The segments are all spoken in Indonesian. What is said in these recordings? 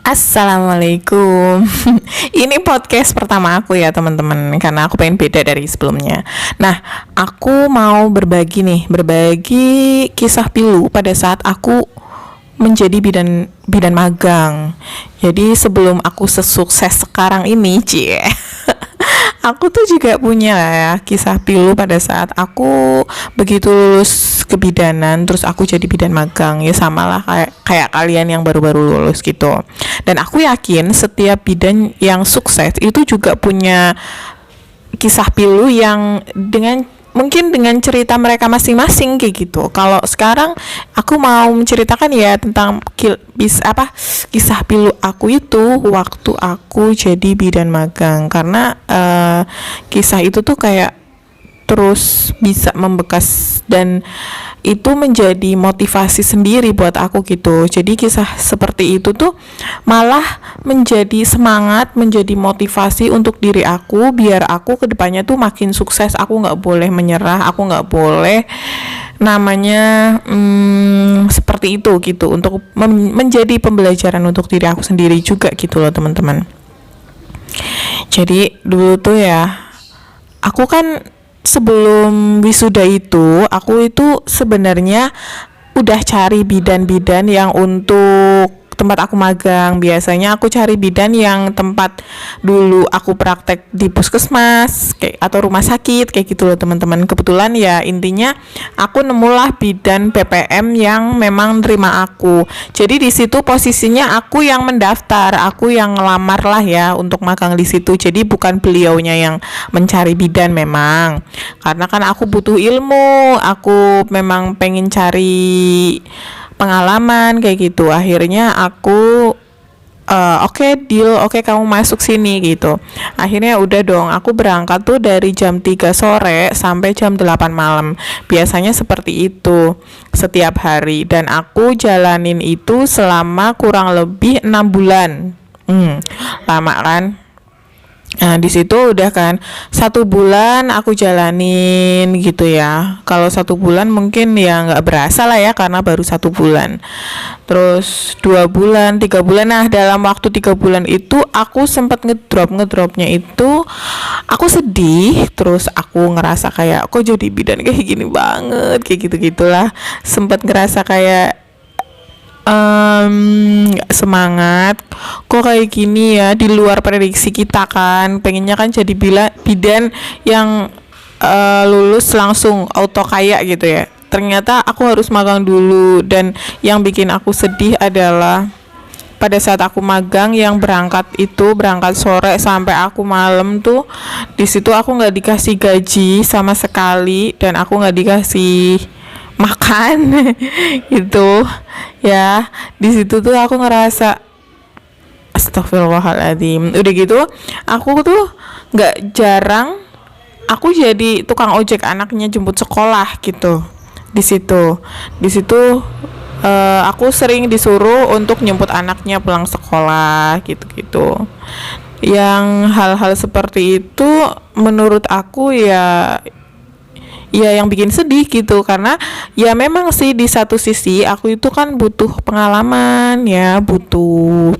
Assalamualaikum. Ini podcast pertama aku ya teman-teman, karena aku pengen beda dari sebelumnya. Nah, aku mau berbagi kisah pilu pada saat aku menjadi bidan magang. Jadi sebelum aku sesukses sekarang ini, cie. Aku tuh juga punya ya kisah pilu pada saat aku begitu lulus kebidanan, terus aku jadi bidan magang. Ya samalah kayak kalian yang baru-baru lulus gitu. Dan aku yakin setiap bidan yang sukses itu juga punya kisah pilu yang mungkin dengan cerita mereka masing-masing kayak gitu. Kalau sekarang aku mau menceritakan ya tentang kisah pilu aku itu waktu aku jadi bidan magang, karena kisah itu tuh kayak terus bisa membekas dan itu menjadi motivasi sendiri buat aku gitu. Jadi kisah seperti itu tuh malah menjadi semangat, menjadi motivasi untuk diri aku biar aku kedepannya tuh makin sukses. Aku nggak boleh menyerah, aku nggak boleh seperti itu gitu, untuk menjadi pembelajaran untuk diri aku sendiri juga gitu loh teman-teman. Jadi dulu tuh ya, aku kan sebelum wisuda itu, aku itu sebenarnya udah cari bidan-bidan yang untuk tempat aku magang. Biasanya aku cari bidan yang tempat dulu aku praktek di puskesmas kayak atau rumah sakit kayak gitu loh teman-teman. Kebetulan ya intinya aku nemulah bidan PPM yang memang nerima aku. Jadi di situ posisinya aku yang mendaftar, aku yang ngelamar lah ya untuk magang di situ. Jadi bukan beliaunya yang mencari bidan memang. Karena kan aku butuh ilmu, aku memang pengen cari pengalaman kayak gitu. Akhirnya aku oke, kamu masuk sini gitu. Akhirnya udah dong, aku berangkat tuh dari jam 3 sore sampai jam 8 malam. Biasanya seperti itu setiap hari, dan aku jalanin itu selama kurang lebih 6 bulan. Lama kan? Nah di situ udah kan 1 bulan aku jalanin gitu ya. Kalau 1 bulan mungkin ya nggak berasa lah ya, karena baru 1 bulan. Terus 2 bulan, 3 bulan. Nah dalam waktu 3 bulan itu aku sempat ngedropnya itu aku sedih. Terus aku ngerasa kayak kok jadi bidan kayak gini banget, kayak gitu gitulah. Sempat ngerasa kayak semangat kok kayak gini ya, di luar prediksi kita kan. Pengennya kan jadi bidan yang lulus langsung auto kaya gitu ya. Ternyata aku harus magang dulu, dan yang bikin aku sedih adalah pada saat aku magang yang berangkat sore sampai aku malam tuh, di situ aku nggak dikasih gaji sama sekali dan aku nggak dikasih makan gitu ya. Di situ tuh aku ngerasa astagfirullahaladzim. Udah gitu aku tuh nggak jarang aku jadi tukang ojek anaknya jemput sekolah gitu. Di situ aku sering disuruh untuk jemput anaknya pulang sekolah gitu-gitu. Yang hal-hal seperti itu menurut aku ya yang bikin sedih gitu, karena ya memang sih di satu sisi aku itu kan butuh pengalaman ya, butuh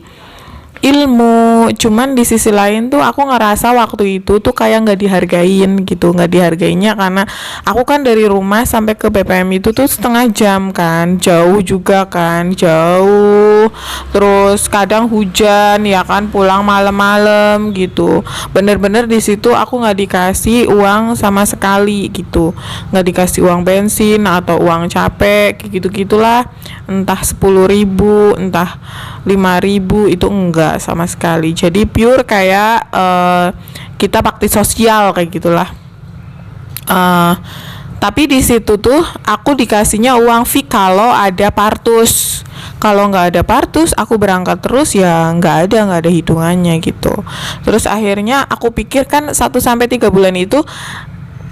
ilmu. Cuman di sisi lain tuh aku ngerasa waktu itu tuh kayak nggak dihargain gitu. Nggak dihargainya karena aku kan dari rumah sampai ke BPM itu tuh setengah jam kan, jauh juga kan, jauh. Terus kadang hujan ya kan, pulang malam-malam gitu. Bener-bener di situ aku nggak dikasih uang sama sekali gitu, nggak dikasih uang bensin atau uang capek kayak gitu gitulah. Entah 10.000 entah 5.000, itu enggak sama sekali. Jadi pure kayak kita bakti sosial kayak gitulah. Tapi di situ tuh aku dikasihnya uang fee kalau ada partus. Kalau nggak ada partus, aku berangkat terus ya nggak ada hitungannya gitu. Terus akhirnya aku pikir kan 1-3 bulan itu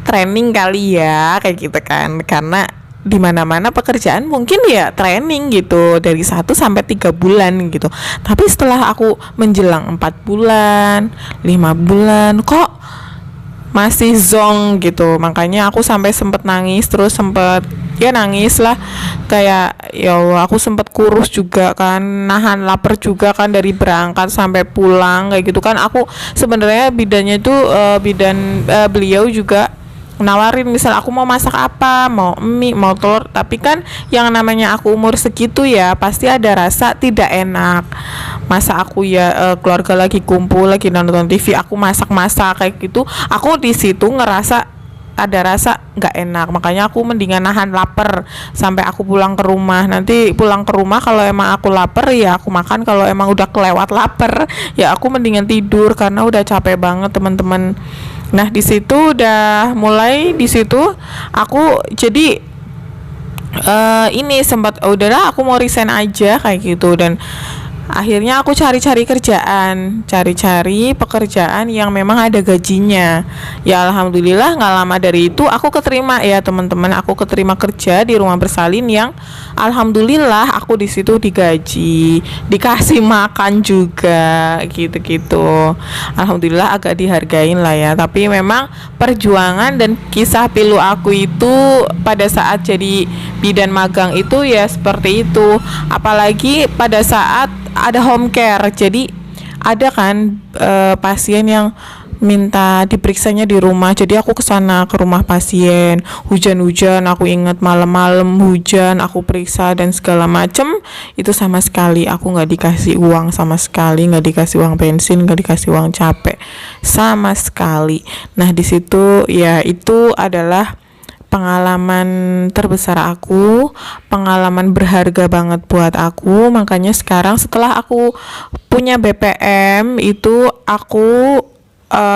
training kali ya kayak gitu kan, karena di mana-mana pekerjaan mungkin ya training gitu dari 1-3 bulan gitu. Tapi setelah aku menjelang 4 bulan 5 bulan kok masih zong gitu. Makanya aku sampai sempet nangis, terus sempet ya nangis lah, kayak ya Allah, aku sempet kurus juga kan, nahan lapar juga kan dari berangkat sampai pulang kayak gitu kan. Aku sebenarnya bidannya itu beliau juga nawarin, misal aku mau masak apa, mau mie, mau telur, tapi kan yang namanya aku umur segitu ya pasti ada rasa tidak enak. Masa aku ya keluarga lagi kumpul, lagi nonton TV, aku masak-masak kayak gitu, aku di situ ngerasa ada rasa nggak enak. Makanya aku mendingan nahan lapar sampai aku pulang ke rumah. Nanti pulang ke rumah kalau emang aku lapar ya aku makan, kalau emang udah kelewat lapar ya aku mendingan tidur karena udah capek banget teman-teman. Nah di situ udah mulai, di situ aku jadi ini sempat udahlah aku mau resign aja kayak gitu. Dan akhirnya aku cari-cari pekerjaan yang memang ada gajinya. Ya alhamdulillah nggak lama dari itu aku keterima ya teman-teman, aku keterima kerja di rumah bersalin yang alhamdulillah aku di situ digaji, dikasih makan juga gitu-gitu. Alhamdulillah agak dihargain lah ya. Tapi memang perjuangan dan kisah pilu aku itu pada saat jadi bidan magang itu ya seperti itu. Apalagi pada saat ada home care, jadi ada kan pasien yang minta diperiksanya di rumah. Jadi aku kesana ke rumah pasien, hujan-hujan, aku ingat malam-malam hujan, aku periksa dan segala macem. Itu sama sekali aku nggak dikasih uang sama sekali, nggak dikasih uang bensin, nggak dikasih uang capek sama sekali. Nah di situ ya itu adalah pengalaman terbesar aku, pengalaman berharga banget buat aku. Makanya sekarang setelah aku punya BPM itu aku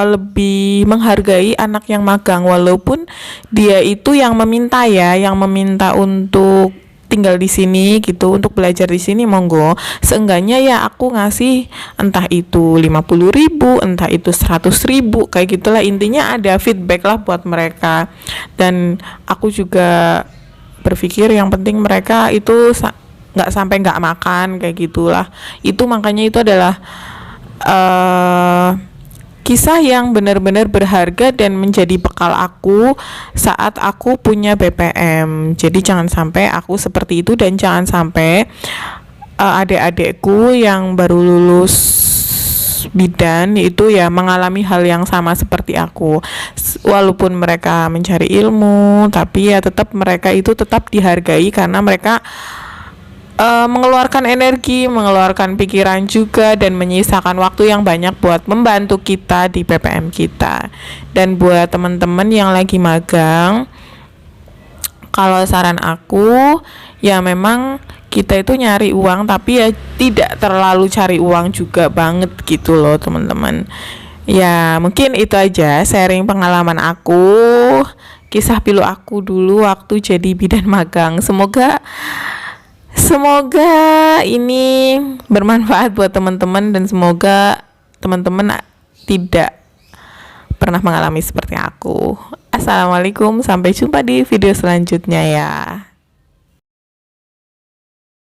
lebih menghargai anak yang magang, walaupun dia itu yang meminta ya, yang meminta untuk tinggal di sini gitu, untuk belajar di sini, monggo. Seenggaknya ya aku ngasih entah itu 50.000, entah itu 100.000, kayak gitulah. Intinya ada feedback lah buat mereka. Dan aku juga berpikir yang penting mereka itu nggak sampai nggak makan kayak gitulah. Itu makanya itu adalah kisah yang benar-benar berharga dan menjadi bekal aku saat aku punya BPM. Jadi jangan sampai aku seperti itu, dan jangan sampai adik-adikku yang baru lulus bidan itu ya mengalami hal yang sama seperti aku. Walaupun mereka mencari ilmu, tapi ya tetap mereka itu tetap dihargai karena mereka mengeluarkan energi, mengeluarkan pikiran juga, dan menyisakan waktu yang banyak buat membantu kita di PPM kita. Dan buat teman-teman yang lagi magang, kalau saran aku ya memang kita itu nyari uang, tapi ya tidak terlalu cari uang juga banget gitu loh teman-teman. Ya mungkin itu aja sharing pengalaman aku, kisah pilu aku dulu waktu jadi bidan magang. Semoga ini bermanfaat buat teman-teman, dan semoga teman-teman tidak pernah mengalami seperti aku. Assalamualaikum, sampai jumpa di video selanjutnya ya.